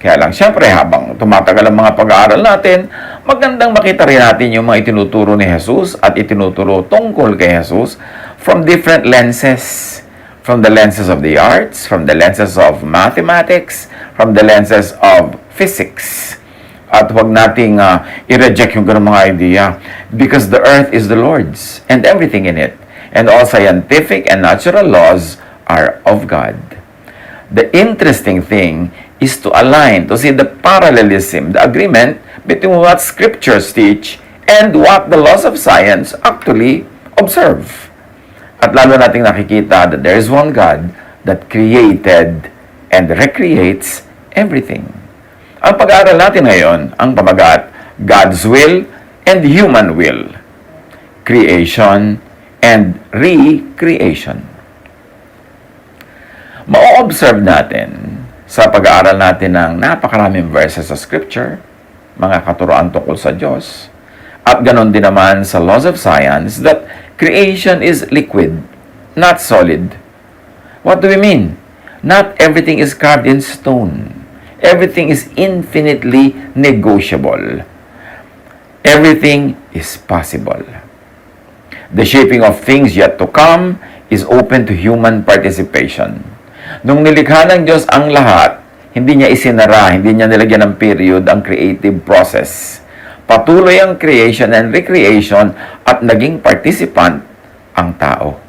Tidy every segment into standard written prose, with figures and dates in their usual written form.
Kaya lang, syempre, habang tumatagal ang mga pag-aaral natin, magandang makita rin natin yung mga itinuturo ni Jesus at itinuturo tungkol kay Jesus from different lenses. From the lenses of the arts, from the lenses of mathematics, from the lenses of physics. At huwag nating i-reject yung ganung mga idea because the earth is the Lord's and everything in it. And all scientific and natural laws are of God. The interesting thing is to align, to see the parallelism, the agreement between what scriptures teach and what the laws of science actually observe. At lalo nating nakikita that there is one God that created and recreates everything. Ang pag-aaral natin ngayon, ang pamagat, God's will and human will. Creation and recreation. Ma-observe natin sa pag-aaral natin ng napakaraming verses sa Scripture, mga katuroan tungkol sa Diyos, at ganon din naman sa laws of science that creation is liquid, not solid. What do we mean? Not everything is carved in stone. Everything is infinitely negotiable. Everything is possible. The shaping of things yet to come is open to human participation. Nung nilikha ng Diyos ang lahat, hindi niya isinara, hindi niya nilagyan ng period ang creative process. Patuloy ang creation and recreation at naging participant ang tao.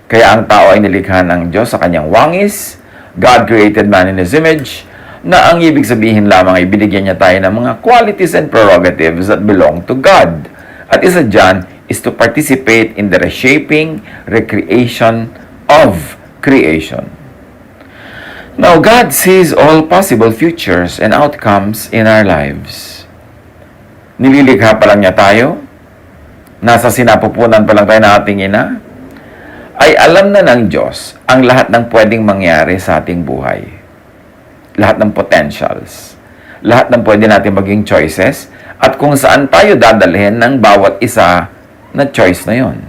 Kaya ang tao ay nilikha ng Diyos sa kanyang wangis. God created man in His image, na ang ibig sabihin lamang ay binigyan niya tayo ng mga qualities and prerogatives that belong to God. At isa dyan is to participate in the reshaping, recreation of creation. Now, God sees all possible futures and outcomes in our lives. Nililikha pa lang niya tayo, nasa sinapupunan pa lang tayo ng ating ina, ay alam na ng Diyos ang lahat ng pwedeng mangyari sa ating buhay. Lahat ng potentials. Lahat ng pwede natin maging choices at kung saan tayo dadalhin ng bawat isa na choice na yon.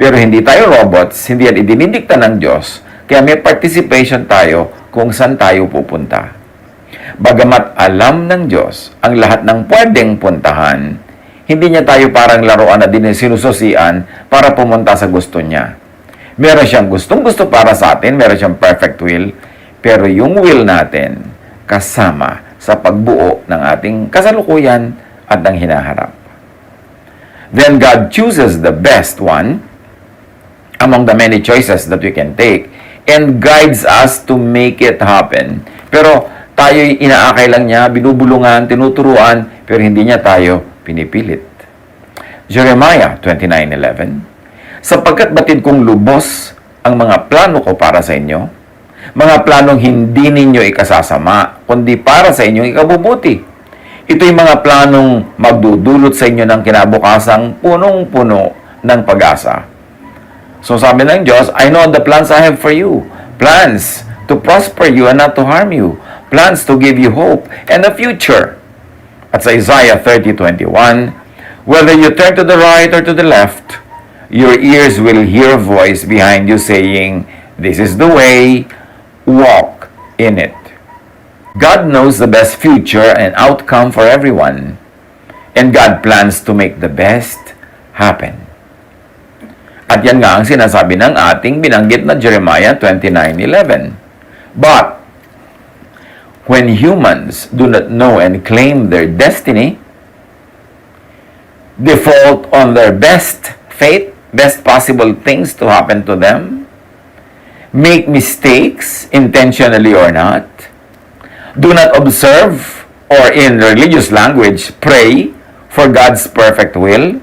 Pero hindi tayo robots, hindi yan idinidikta ng Diyos, kaya may participation tayo kung saan tayo pupunta. Bagamat alam ng Diyos ang lahat ng pwedeng puntahan, hindi niya tayo parang laruan na din sinususian para pumunta sa gusto niya. Meron siyang gustong-gusto para sa atin, meron siyang perfect will, pero yung will natin kasama sa pagbuo ng ating kasalukuyan at ng hinaharap. Then God chooses the best one among the many choices that we can take and guides us to make it happen. Pero tayo'y inaakay lang niya, binubulungan, tinuturuan, pero hindi niya tayo pinipilit. Jeremiah 29:11, sapagkat batid kong lubos ang mga plano ko para sa inyo, mga planong hindi ninyo ikasasama, kundi para sa inyong ikabubuti. Ito'y mga planong magdudulot sa inyo ng kinabukasang punong-puno ng pag-asa. So sabi ng Diyos, I know the plans I have for you. Plans to prosper you and not to harm you. Plans to give you hope and a future. At sa Isaiah 30:21, whether you turn to the right or to the left, your ears will hear a voice behind you saying, this is the way, walk in it. God knows the best future and outcome for everyone, and God plans to make the best happen. At yan nga ang sinasabi ng ating binanggit na Jeremiah 29:11. But when humans do not know and claim their destiny, default on their best fate, best possible things to happen to them, make mistakes, intentionally or not, do not observe, or in religious language, pray for God's perfect will,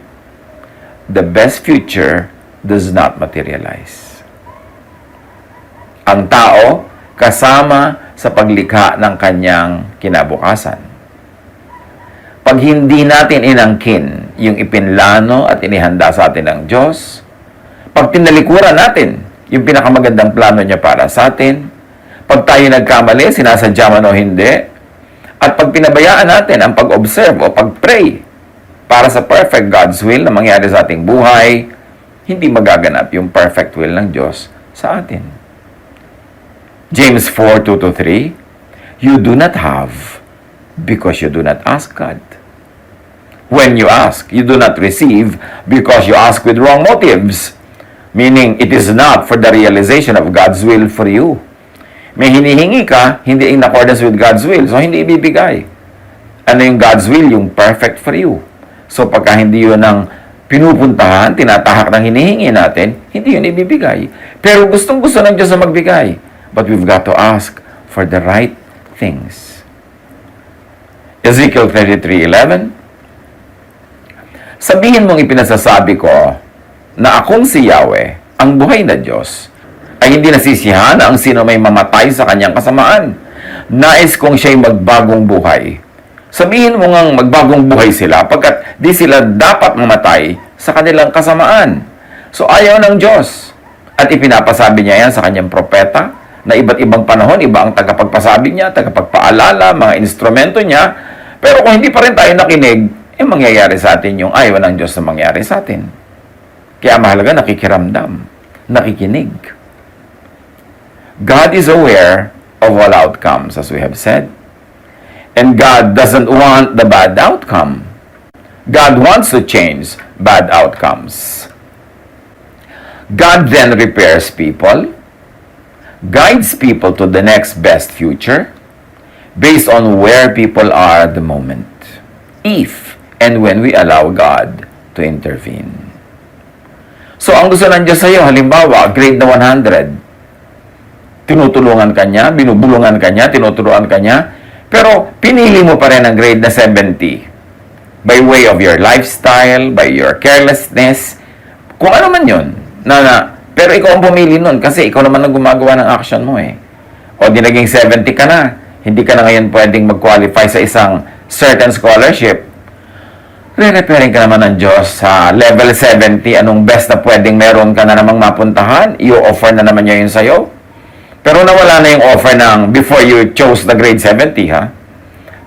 the best future does not materialize. Ang tao kasama sa paglikha ng kanyang kinabukasan. Pag hindi natin inangkin yung ipinlano at inihanda sa atin ng Diyos, pag tinalikuran natin yung pinakamagandang plano niya para sa atin, pag tayo nagkamali, sinasadya man o hindi, at pag pinabayaan natin ang pag-observe o pag-pray para sa perfect God's will na mangyari sa ating buhay, hindi magaganap yung perfect will ng Diyos sa atin. James 4:2-3, You do not have because you do not ask God. When you ask, you do not receive because you ask with wrong motives. Meaning, it is not for the realization of God's will for you. May hinihingi ka, hindi in accordance with God's will. So, hindi ibibigay. Ano yung God's will? Yung perfect for you. So, pagka hindi yun ang pinupuntahan, tinatahak ng hinihingi natin, hindi yun ibibigay. Pero gustong-gusto ng Diyos na magbigay. But we've got to ask for the right things. Ezekiel 33:11. Sabihin mong ipinasasabi ko na akong si Yahweh, ang buhay na Diyos, ay hindi nasisiyahan ang sino may mamatay sa kanyang kasamaan. Nais kong siya'y magbagong buhay. Sabihin mo ngang magbagong buhay sila pagkat di sila dapat mamatay sa kanilang kasamaan. So ayaw ng Diyos. At ipinapasabi niya yan sa kanyang propeta na iba't ibang panahon, iba ang tagapagpasabi niya, tagapagpaalala, mga instrumento niya. Pero kung hindi pa rin tayo nakinig, mangyayari sa atin yung ayaw ng Diyos na mangyari sa atin. Kaya mahalaga nakikiramdam, nakikinig. God is aware of all outcomes, as we have said. And God doesn't want the bad outcome. God wants to change bad outcomes. God then repairs people, guides people to the next best future, based on where people are at the moment. If and when we allow God to intervene. So, ang gusto ng Diyos sa'yo, halimbawa, grade na 100, tinutulungan ka niya, binubulungan ka niya, tinuturuan ka niya, pero pinili mo pa rin ang grade na 70 by way of your lifestyle, by your carelessness, kung ano man yun. Pero ikaw ang pumili nun kasi ikaw naman ang gumagawa ng action mo eh. O di naging 70 ka na, hindi ka na ngayon pwedeng mag-qualify sa isang certain scholarship. Re-repairing ka naman ng Diyos sa level 70, anong best na pwedeng meron ka na namang mapuntahan, i-offer na naman niya yun sa'yo. Pero nawala na yung offer ng before you chose the grade 70, ha?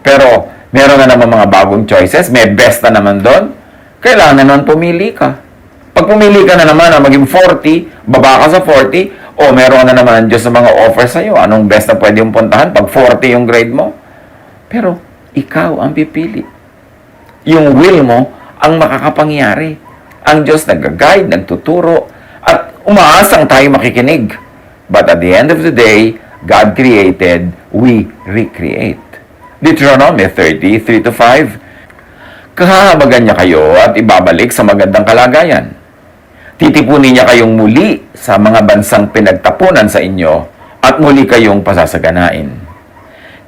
Pero meron na naman mga bagong choices, may best na naman doon, kailangan na naman pumili ka. Pag pumili ka na naman na maging 40, baba ka sa 40, o meron na naman ang Diyos sa mga offer sa'yo, anong best na pwede mong puntahan pag 40 yung grade mo. Pero ikaw ang pipili. Yung will mo ang makakapangyari. Ang Diyos nag-guide, nagtuturo, at umaasang tayo makikinig. But at the end of the day, God created, we recreate. Deuteronomy 30:3-5. Kahahabagan niya kayo at ibabalik sa magandang kalagayan. Titipunin niya kayong muli sa mga bansang pinagtapunan sa inyo at muli kayong pasasaganain.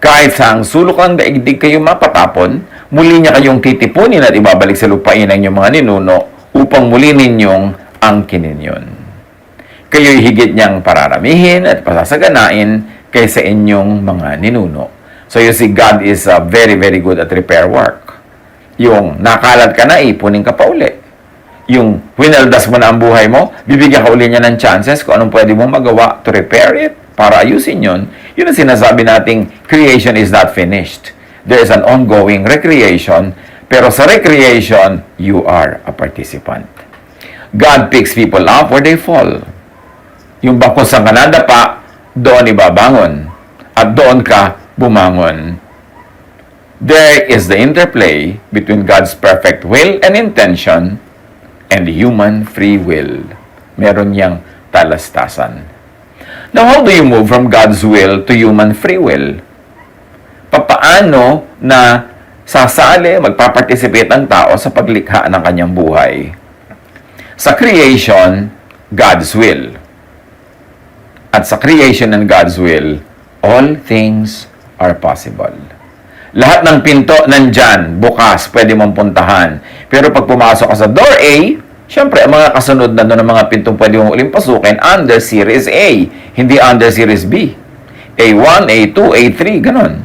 Kahit sa ang sulok ng daigdig kayo mapatapon, muli niya kayong titipunin at ibabalik sa lupain ng inyong mga ninuno upang muli ninyong angkinin yun. Kayo'y higit niyang pararamihin at pasasaganain kaysa inyong mga ninuno. So you see, God is very, very good at repair work. Yung nakalat ka na, ipunin ka pa uli. Yung winaldas mo na ang buhay mo, bibigyan ka uli niya ng chances kung anong pwede mong magawa to repair it, para ayusin yun. Yun ang sinasabi nating creation is not finished. There is an ongoing recreation, pero sa recreation, you are a participant. God picks people up where they fall. Yung bangko sa Canada pa, doon ibabangon. At doon ka bumangon. There is the interplay between God's perfect will and intention and human free will. Meron niyang talastasan. Now, how do you move from God's will to human free will? Papaano na sasali, magpaparticipate ang tao sa paglikha ng kanyang buhay? Sa creation, God's will. At sa creation and God's will, all things are possible. Lahat ng pinto nandyan, bukas, pwede mong puntahan. Pero pag pumasok ka sa door A, syempre, ang mga kasunod na doon ng mga pintong pwede mong uling pasukin under Series A, hindi under Series B. A1, A2, A3, ganon.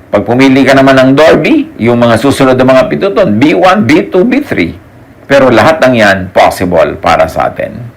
Pag pumili ka naman ng door B, yung mga susunod na mga pinto doon, B1, B2, B3. Pero lahat ng yan possible para sa atin.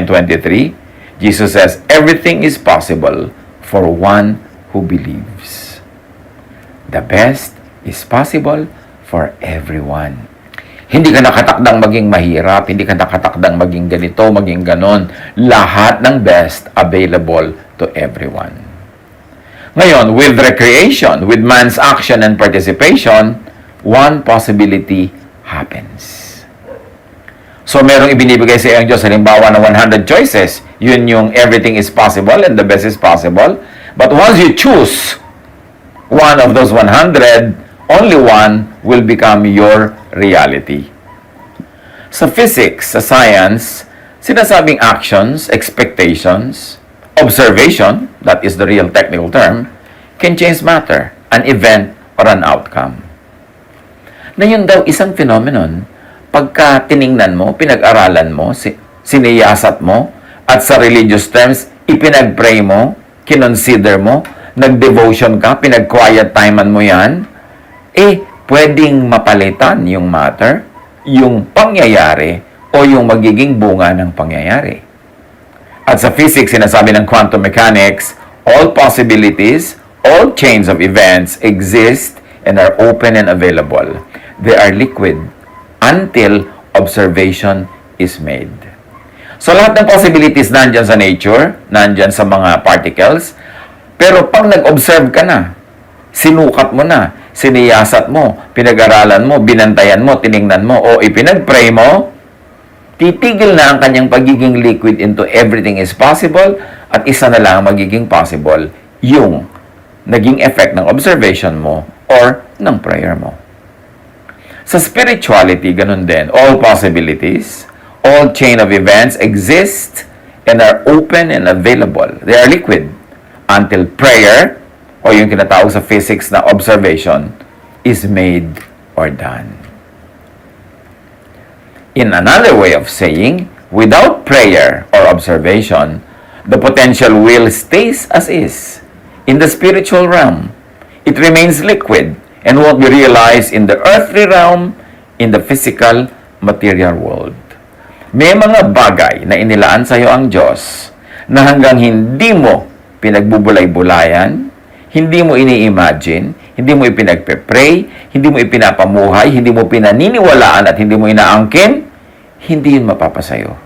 9:23, Jesus says, everything is possible for one who believes. The best is possible for everyone. Hindi ka nakatakdang maging mahirap, hindi ka nakatakdang maging ganito, maging ganon. Lahat ng best available to everyone. Ngayon, with recreation, with man's action and participation, one possibility happens. So, merong ibinibigay sa iyong Diyos, halimbawa na 100 choices, yun yung everything is possible and the best is possible. But once you choose one of those 100, only one will become your reality. Sa physics, sa science, sinasabing actions, expectations, observation, that is the real technical term, can change matter, an event, or an outcome. Na yun daw isang phenomenon, pagka tiningnan mo, pinag-aralan mo, siniyasat mo, at sa religious terms, ipinag-pray mo, kinonsider mo, nag-devotion ka, pinag-quiet timean mo yan, pwedeng mapalitan yung matter, yung pangyayari, o yung magiging bunga ng pangyayari. At sa physics, sinasabi ng quantum mechanics, all possibilities, all chains of events exist and are open and available. They are liquid until observation is made. So lahat ng possibilities nandyan sa nature, nandyan sa mga particles, pero pag nag-observe ka na, sinukat mo na, siniyasat mo, pinag-aralan mo, binantayan mo, tiningnan mo, o ipinag-pray mo, titigil na ang kanyang pagiging liquid into everything is possible at isa na lang magiging possible yung naging effect ng observation mo or ng prayer mo. Sa spirituality, ganun din. All possibilities, all chain of events exist and are open and available. They are liquid until prayer, o yung kinatawag sa physics na observation, is made or done. In another way of saying, without prayer or observation, the potential will stays as is. In the spiritual realm, it remains liquid and won't be realized in the earthly realm, in the physical, material world. May mga bagay na inilaan sa iyo ang Diyos na hanggang hindi mo pinagbubulay-bulayan, hindi mo ini-imagine, hindi mo ipinagpe-pray, hindi mo ipinapamuhay, hindi mo pinaniniwalaan at hindi mo inaangkin, hindi yun mapapasayo.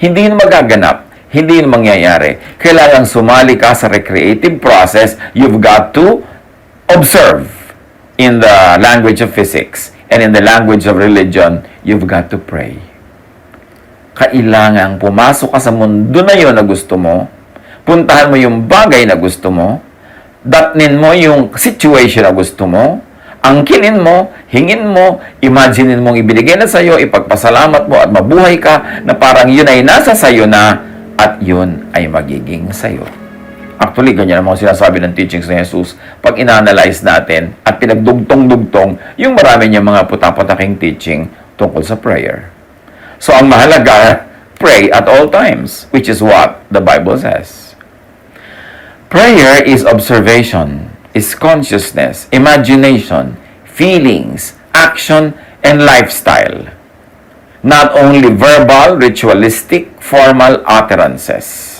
Hindi yun magaganap. Hindi yun mangyayari. Kailangan sumali ka sa recreative process. You've got to observe in the language of physics and in the language of religion. You've got to pray. Kailangan pumasok ka sa mundo na yun na gusto mo, puntahan mo yung bagay na gusto mo, datnin mo yung situation na gusto mo, angkinin mo, hingin mo, imaginein mong ibinigay na sa'yo, ipagpasalamat mo at mabuhay ka na parang yun ay nasa sa'yo na at yun ay magiging sa'yo. Actually, ganyan ang mga sinasabi ng teachings ni Jesus pag ina-analyze natin at pinagdugtong-dugtong yung marami niyang mga puta-putaking teaching tungkol sa prayer. So, ang mahalaga, pray at all times, which is what the Bible says. Prayer is observation, is consciousness, imagination, feelings, action, and lifestyle. Not only verbal, ritualistic, formal utterances.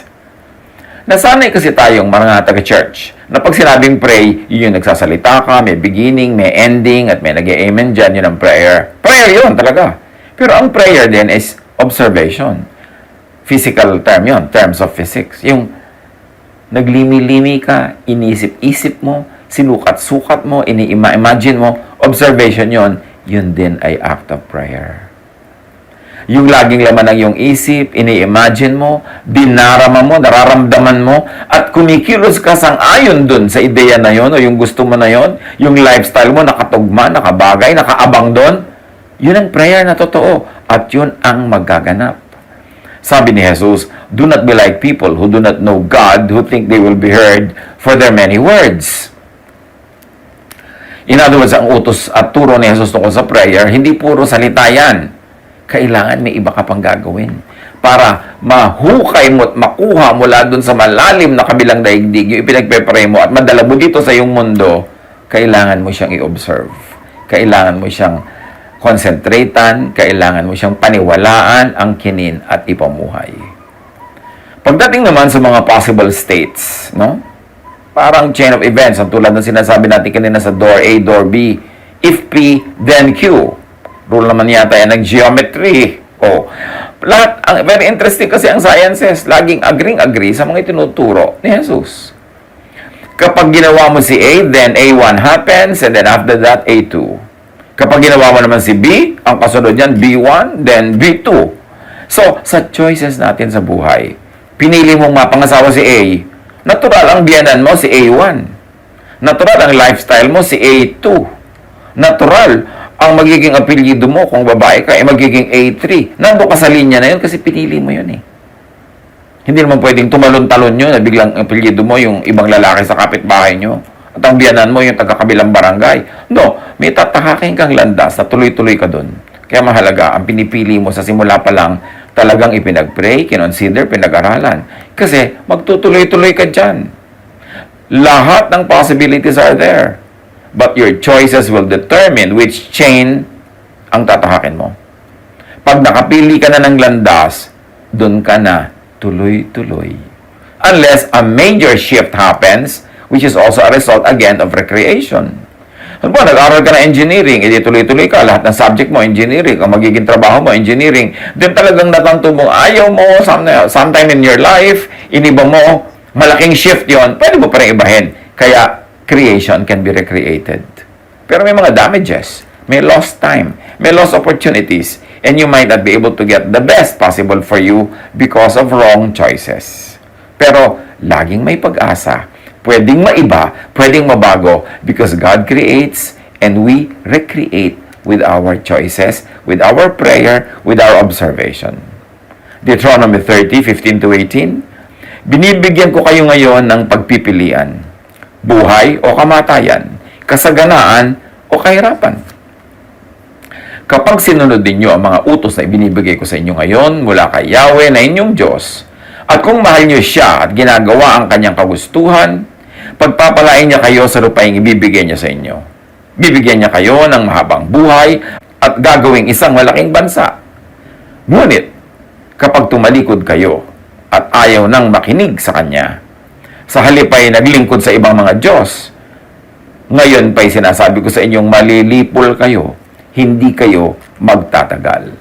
Nasanay kasi tayong mga taga-church na pag sinabing pray, yun yung nagsasalita ka, may beginning, may ending, at may nag-amen dyan, yun ang prayer. Prayer yun talaga. Pero ang prayer din is observation. Physical term yun, terms of physics. Yung naglimi-limi ka, inisip-isip mo, sinukat-sukat mo, ini-imagine mo, observation yun, yun din ay act of prayer. Yung laging laman ng iyong isip, ini-imagine mo, dinarama mo, nararamdaman mo, at kumikilos ka sang-ayon dun sa ideya na yon o yung gusto mo na yon, yung lifestyle mo nakatugma, nakabagay, nakaabang dun, yun ang prayer na totoo at yun ang magaganap. Sabi ni Jesus, do not be like people who do not know God, who think they will be heard for their many words. In other words, ang utos at turo ni Jesus tungkol sa prayer, hindi puro salita yan. Kailangan may iba ka pang gagawin para mahukay mo at makuha mula dun sa malalim na kabilang daigdig, yung ipinagpe-pray mo at madala mo dito sa iyong mundo, kailangan mo siyang i-observe. Kailangan mo siyang konsentratan, kailangan mo siyang paniwalaan, angkinin at ipamuhay. Pagdating naman sa mga possible states, no? Parang chain of events, ang tulad ng sinasabi natin kanina sa door A, door B. If P, then Q. Rule naman yata yan ng geometry. Oh, lahat, very interesting kasi ang sciences, laging agree sa mga itinuturo ni Jesus. Kapag ginawa mo si A, then A1 happens, and then after that, A2. Kapag ginawa mo naman si B, ang kasunod niyan, B1, then B2. So, sa choices natin sa buhay, pinili mong mapangasawa si A, natural ang biyanan mo si A1. Natural ang lifestyle mo si A2. Natural ang magiging apelyido mo kung babae ka, magiging A3. Nando ka sa linya na yun kasi pinili mo yun eh. Hindi naman pwedeng tumalon-talon yun na biglang apelyido mo yung ibang lalaki sa kapitbahay nyo. At ang biyanan mo yung taga-kabilang barangay. No, may tatahakin kang landas na tuloy-tuloy ka dun. Kaya mahalaga, ang pinipili mo sa simula pa lang, talagang ipinag-pray, kinonsider, pinag-aralan. Kasi magtutuloy-tuloy ka dyan. Lahat ng possibilities are there. But your choices will determine which chain ang tatahakin mo. Pag nakapili ka na ng landas, dun ka na tuloy-tuloy. Unless a major shift happens, which is also a result again of recreation. Ano ba, nag-aral ka na engineering, edi tuloy-tuloy ka, lahat ng subject mo, engineering, ang magiging trabaho mo, engineering, then talagang natanto mo, ayaw mo, sometime in your life, iniba mo, malaking shift yon, pwede mo pa rin ibahin. Kaya, creation can be recreated. Pero may mga damages, may lost time, may lost opportunities, and you might not be able to get the best possible for you because of wrong choices. Pero, laging may pag-asa. Pwedeng maiba, pwedeng mabago, because God creates and we recreate with our choices, with our prayer, with our observation. Deuteronomy 30:15-18, binibigyan ko kayo ngayon ng pagpipilian, buhay o kamatayan, kasaganaan o kahirapan. Kapag sinunod ninyo ang mga utos na ibinibigay ko sa inyo ngayon mula kay Yahweh na inyong Diyos, at kung mahal nyo siya at ginagawa ang kanyang kagustuhan, pagpapalain niya kayo sa lupaing ibibigay niya sa inyo. Bibigyan niya kayo ng mahabang buhay at gagawing isang malaking bansa. Ngunit, kapag tumalikod kayo at ayaw nang makinig sa kanya, sa halip ay naglingkod sa ibang mga Diyos, ngayon pa'y sinasabi ko sa inyong malilipol kayo, hindi kayo magtatagal.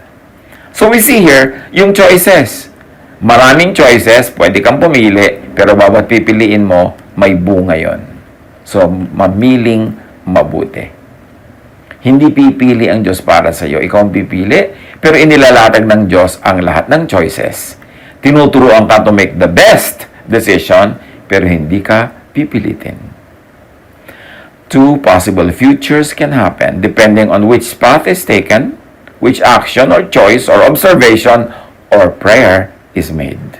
So we see here, yung choices. Maraming choices, pwede kang pumili, pero bawat pipiliin mo, may bunga yon. So, mamiling mabuti. Hindi pipili ang Diyos para sa iyo. Ikaw ang pipili, pero inilalatag ng Diyos ang lahat ng choices. Tinuturuan ka to make the best decision, pero hindi ka pipilitin. Two possible futures can happen depending on which path is taken, which action or choice or observation or prayer is made.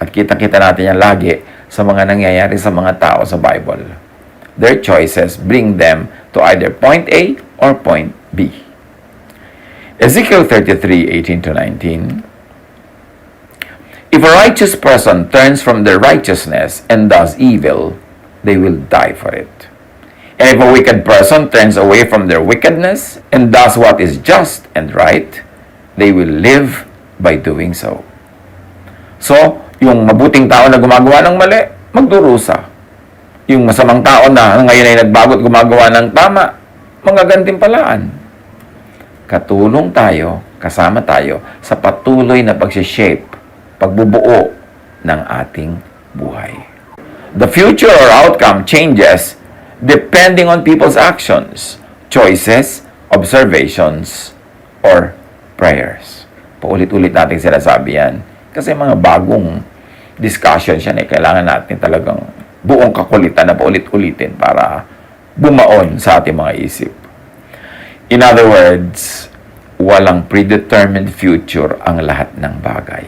At kita-kita natin yan lagi sa mga nangyayari sa mga tao sa Bible. Their choices bring them to either point A or point B. Ezekiel 33:18-19, if a righteous person turns from their righteousness and does evil, they will die for it. And if a wicked person turns away from their wickedness and does what is just and right, they will live by doing so. So, yung mabuting tao na gumagawa ng mali, magdurusa. Yung masamang tao na ngayon ay nagbago at gumagawa ng tama, magagantimpalaan. Katulong tayo, kasama tayo sa patuloy na pagsishape, pagbubuo ng ating buhay. The future or outcome changes depending on people's actions, choices, observations, or prayers. Paulit-ulit natin sinasabi yan. Kasi mga bagong discussions yan, kailangan natin talagang buong kakulitan na paulit-ulitin para bumaon sa ating mga isip. In other words, walang predetermined future ang lahat ng bagay.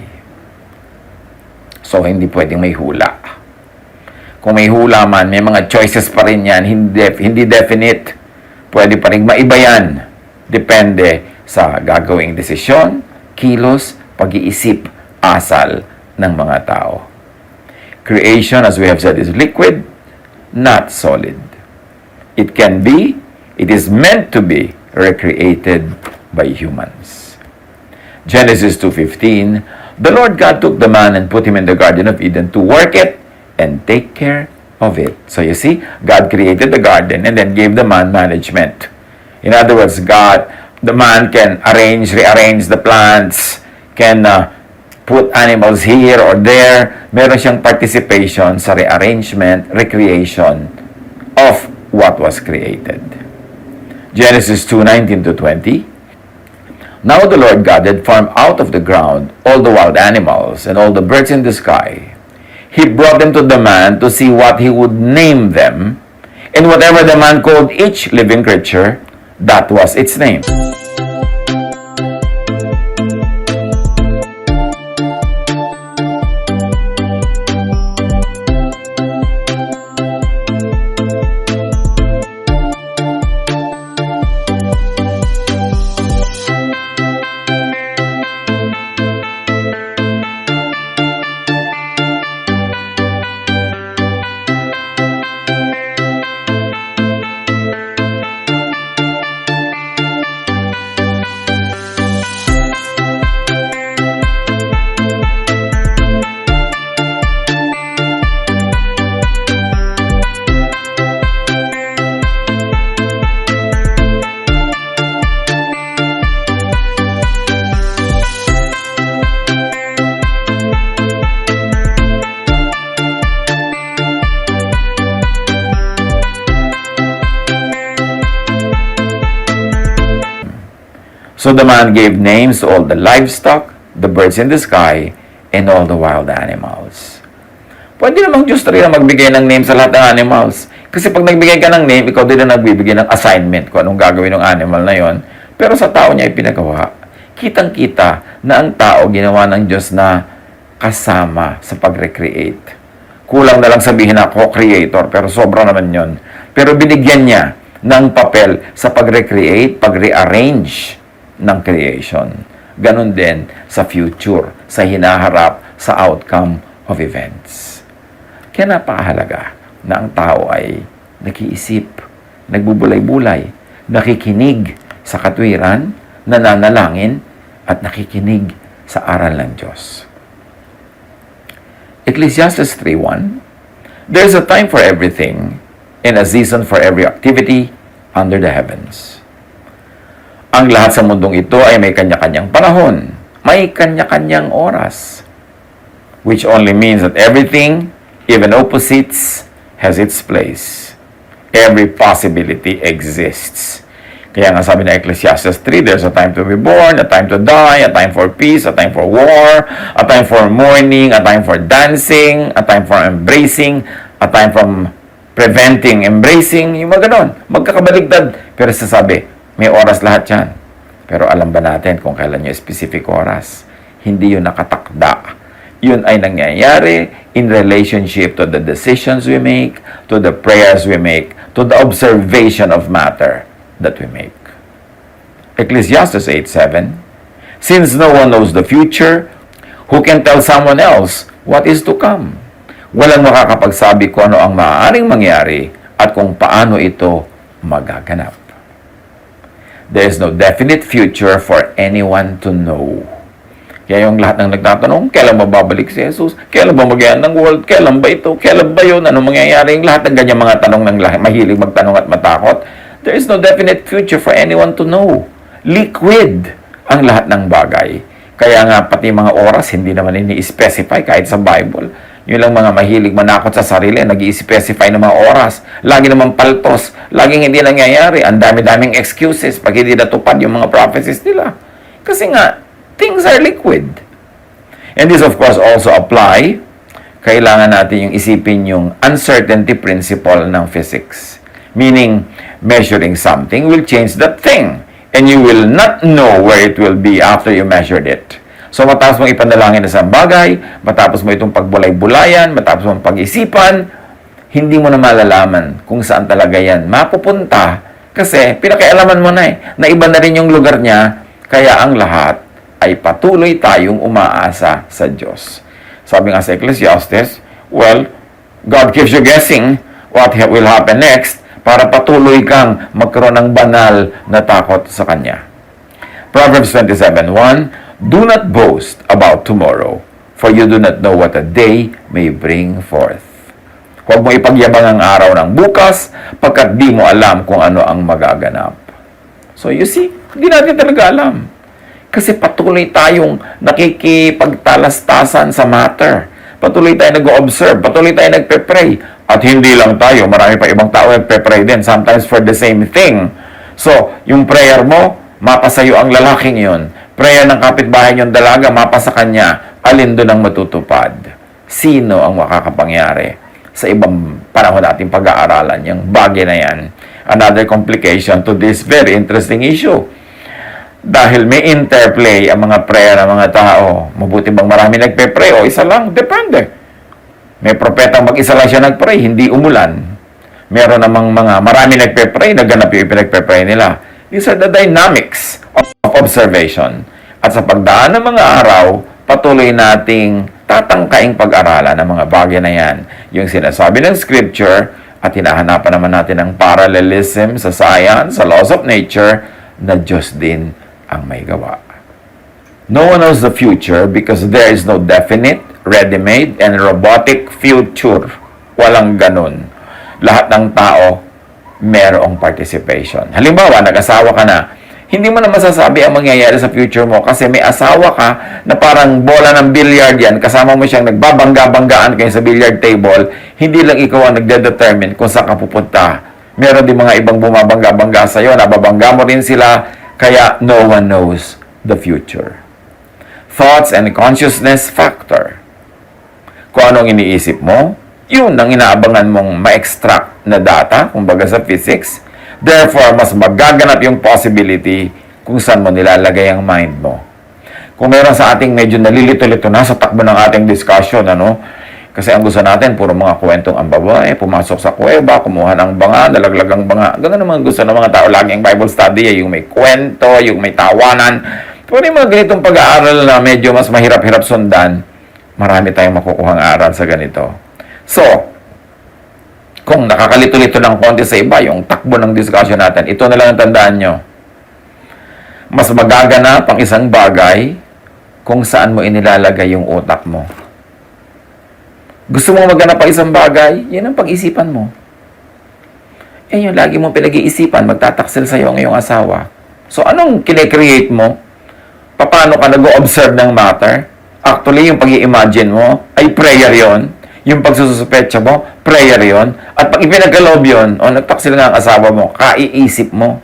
So, hindi pwedeng may hula. Kung may hula man, may mga choices pa rin yan, hindi definite. Pwede pa rin maiba yan. Depende sa gagawing desisyon, kilos, pag-iisip, asal ng mga tao. Creation, as we have said, is liquid, not solid. It can be, it is meant to be recreated by humans. Genesis 2:15, The Lord God took the man and put him in the Garden of Eden to work it and take care of it. So you see, God created the garden and then gave the man management. In other words, the man can rearrange the plants, can put animals here or there. Meron siyang participation sa rearrangement, recreation of what was created. Genesis 2:19-20. Now the Lord God had formed out of the ground all the wild animals and all the birds in the sky. He brought them to the man to see what he would name them, and whatever the man called each living creature, that was its name. So the man gave names to all the livestock, the birds in the sky, and all the wild animals. Pwede namang Diyos rin magbigay ng name sa lahat ng animals. Kasi pag nagbigay ka ng name, ikaw din na nagbibigay ng assignment kung anong gagawin ng animal na yon. Pero sa tao niya ipinagawa. Kitang-kita na ang tao ginawa ng Diyos na kasama sa pag-recreate. Kulang na lang sabihin na co-creator, pero sobra naman yon. Pero binigyan niya ng papel sa pag-recreate, pag-rearrange ng creation. Ganon din sa future, sa hinaharap, sa outcome of events. Kaya napakahalaga na ang tao ay nag-iisip, nagbubulay-bulay, nakikinig sa katwiran, nananalangin, at nakikinig sa aral ng Diyos. Ecclesiastes 3:1, there's a time for everything and a season for every activity under the heavens. Ang lahat sa mundong ito ay may kanya-kanyang panahon, may kanya-kanyang oras, which only means that everything, even opposites, has its place. Every possibility exists. Kaya nga sabi ng Ecclesiastes 3, there's a time to be born, a time to die, a time for peace, a time for war, a time for mourning, a time for dancing, a time for embracing, a time from preventing embracing, yung mga ganon. Magkakabaligtad. Pero sasabi, may oras lahat yan. Pero alam ba natin kung kailan yung specific oras? Hindi yun nakatakda. Yun ay nangyayari in relationship to the decisions we make, to the prayers we make, to the observation of matter that we make. Ecclesiastes 8:7, since no one knows the future, who can tell someone else what is to come? Walang makakapagsabi kung ano ang maaaring mangyari at kung paano ito magaganap. There is no definite future for anyone to know. Kaya yung lahat ng nagtatanong, kailan ba babalik si Jesus? Kailan ba magyan ng world? Kailan ba ito? Kailan ba yun? Anong mangyayari? Yung lahat ng ganyan mga tanong ng mahilig magtanong at matakot. There is no definite future for anyone to know. Liquid ang lahat ng bagay. Kaya nga pati mga oras, hindi naman ini-specify kahit sa Bible. Yun lang mga mahilig manakot sa sarili, nag-i-specify ng mga oras. Lagi naman paltos, laging hindi nangyayari. Ang dami-daming excuses pag hindi natupad yung mga prophecies nila. Kasi nga, things are liquid. And this of course also apply, kailangan natin yung isipin yung uncertainty principle ng physics. Meaning, measuring something will change that thing. And you will not know where it will be after you measured it. So, matapos mong ipanalangin na sa bagay, matapos mo itong pagbulay-bulayan, matapos mong pag-isipan, hindi mo na malalaman kung saan talaga yan mapupunta kasi pinakialaman mo na na iba na rin yung lugar niya, kaya ang lahat ay patuloy tayong umaasa sa Diyos. Sabi nga sa Ecclesiastes, well, God keeps you guessing what will happen next para patuloy kang magkaroon ng banal na takot sa Kanya. Proverbs 27:1, Do not boast about tomorrow, for you do not know what a day may bring forth. Huwag mo ipagyabang ang araw ng bukas, pagkat di mo alam kung ano ang magaganap. So you see, hindi natin talaga alam. Kasi patuloy tayong nakikipagtalastasan sa matter. Patuloy tayo nag-observe, patuloy tayo nagpe-pray. At hindi lang tayo, marami pa ibang tao nagpe-pray din, sometimes for the same thing. So, yung prayer mo, mapasayo ang lalaking yun. Prayer ng kapitbahay niyong dalaga, mapasa kanya, alin doon ang matutupad? Sino ang makakapangyari? Sa ibang panahon natin pag-aaralan, yung bagay na yan. Another complication to this very interesting issue. Dahil may interplay ang mga prayer ng mga tao. Mabuti bang marami nagpe-pray o isa lang? Depende. May propetang mag-isa lang siya nagpray, hindi umulan. Meron namang mga marami nagpe-pray, naganap yung pinagpe-pray nila. These are the dynamics of observation. At sa pagdaan ng mga araw, patuloy nating tatangkaing pag-aralan ng mga bagay na yan. Yung sinasabi ng Scripture at hinahanapan naman natin ng parallelism sa science, sa laws of nature, na Diyos din ang may gawa. No one knows the future because there is no definite, ready-made, and robotic future. Walang ganun. Lahat ng tao, merong participation. Halimbawa, nag-asawa ka na, hindi mo na masasabi ang mangyayari sa future mo kasi may asawa ka na parang bola ng billiard yan, kasama mo siyang nagbabangga-banggaan kayo sa billiard table, hindi lang ikaw ang nagde-determine kung saan ka pupunta. Meron din mga ibang bumabangga-bangga sa'yo, nababangga mo rin sila, kaya no one knows the future. Thoughts and consciousness factor. Kung anong iniisip mo, yun ang inaabangan mong ma-extract na data, kumbaga sa physics. Therefore, mas magaganap yung possibility kung saan mo nilalagay ang mind mo. Kung meron sa ating medyo nalilito-lito na sa takbo ng ating discussion, ano? Kasi ang gusto natin, puro mga kwentong ang babae, pumasok sa kuweba, kumuha ng banga, nalaglagang banga. Ganun naman gusto ng mga tao lagi ang Bible study, yung may kwento, yung may tawanan. Pero yung mga ganitong pag-aaral na medyo mas mahirap-hirap sundan, marami tayong makukuhang aral sa ganito. So, kung nakakalito-lito ng konti sa iba, yung takbo ng discussion natin, ito na lang ang tandaan nyo. Mas magaganap ang isang bagay kung saan mo inilalagay yung utak mo. Gusto mo maganap ang isang bagay, yan ang pag-isipan mo. Eh, yung lagi mong pinag-iisipan, magtataksil sa'yo ang iyong asawa. So, anong kine-create mo? Paano ka nag-observe ng matter? Actually, yung pag-i-imagine mo, ay prayer yon. Yung pagsususpecha mo, prayer yon. At pag ipinagkaloob yun, o nagtaksil nga ang asawa mo, kaiisip mo.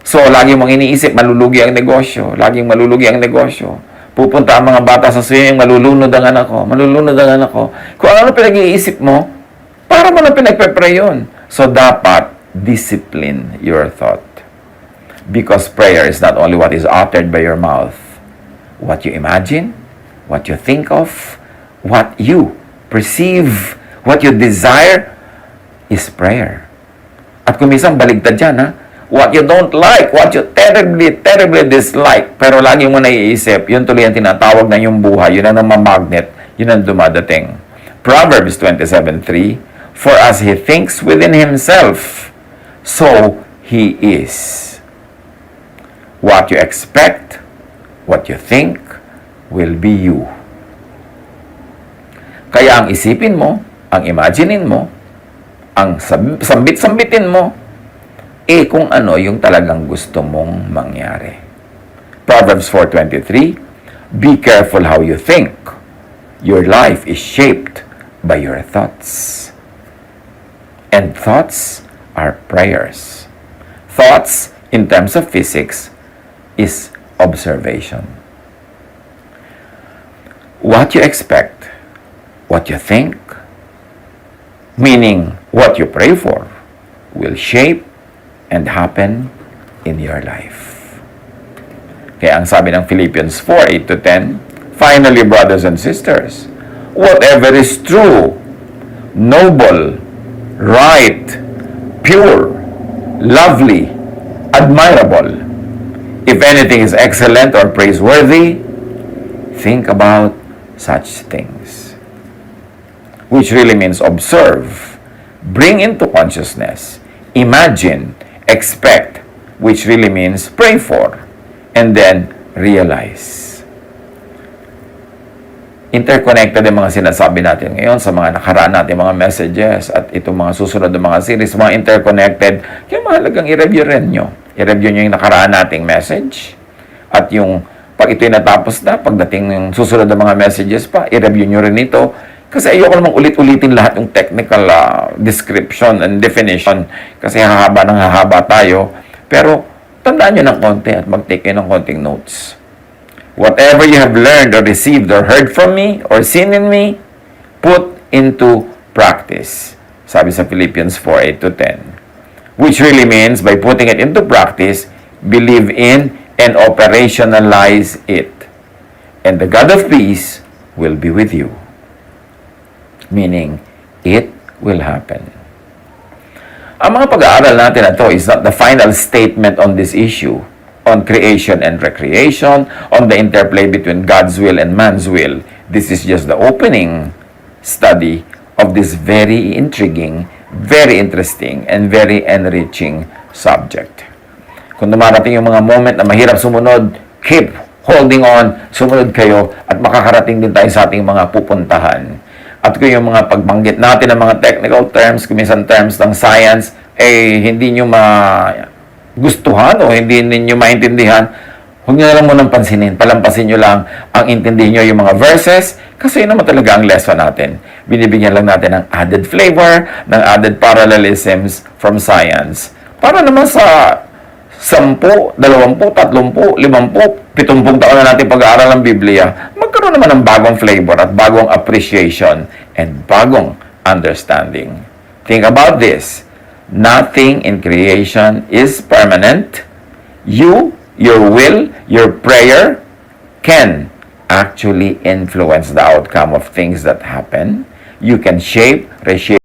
So, lagi mong iniisip, malulugi ang negosyo. Laging malulugi ang negosyo. Pupunta ang mga bata sa swimming, malulunod ang anak ko, malulunod ang anak ko. Kung ano pinag-iisip mo, para mo na pinagpe-pray yun. So, dapat discipline your thought. Because prayer is not only what is uttered by your mouth. What you imagine, what you think of, what you perceive, what you desire, is prayer. At kung minsan baligtad dyan, ha? What you don't like, what you terribly, terribly dislike, pero lagi mo naiisip, yun tuloy ang tinatawag na yung buhay, yun ang namamagnet, yun ang dumadating. Proverbs 27:3, for as he thinks within himself, so he is. What you expect, what you think, will be you. Kaya ang isipin mo, ang imaginein mo, ang sambit-sambitin mo, kung ano yung talagang gusto mong mangyari. Proverbs 4:23, be careful how you think. Your life is shaped by your thoughts. And thoughts are prayers. Thoughts, in terms of physics, is observation. What you expect, what you think, meaning what you pray for, will shape and happen in your life. Kaya ang sabi ng Philippians 4:8-10, finally, brothers and sisters, whatever is true, noble, right, pure, lovely, admirable, if anything is excellent or praiseworthy, think about such things. Which really means observe, bring into consciousness, imagine, expect, which really means pray for, and then realize. Interconnected yung mga sinasabi natin ngayon sa mga nakaraan natin mga messages at itong mga susunod na mga series, mga interconnected. Kaya mahalagang i-review rin nyo. I-review nyo yung nakaraan nating message at yung pag ito'y natapos na, pagdating ng susunod na mga messages pa, i-review nyo rin ito. Kasi ayoko namang ulit-ulitin lahat yung technical description and definition kasi hahaba ng hahaba tayo. Pero tandaan nyo ng konti at mag-take kayo ng konting notes. Whatever you have learned or received or heard from me or seen in me, put into practice. Sabi sa Philippians 4:8-10. Which really means, by putting it into practice, believe in and operationalize it. And the God of peace will be with you. Meaning, it will happen. Ang mga pag-aaral natin na ito is not the final statement on this issue, on creation and recreation, on the interplay between God's will and man's will. This is just the opening study of this very intriguing, very interesting, and very enriching subject. Kung dumarating yung mga moment na mahirap sumunod, keep holding on, sumunod kayo, at makakarating din tayo sa ating mga pupuntahan. At kung yung mga pagbanggit natin ng mga technical terms, kuminsan terms ng science, hindi nyo gustuhan o hindi ninyo maintindihan, huwag nyo na lang munang pansinin. Palampasin nyo lang ang intindihin nyo yung mga verses kasi yun naman talaga ang lesson natin. Binibigyan lang natin ng added flavor, ng added parallelisms from science. Para naman sa 10, 20, 30, 50, 70 taon na natin pag-aaral ng Biblia, magkaroon naman ng bagong flavor at bagong appreciation and bagong understanding. Think about this. Nothing in creation is permanent. You, your will, your prayer can actually influence the outcome of things that happen. You can shape, reshape,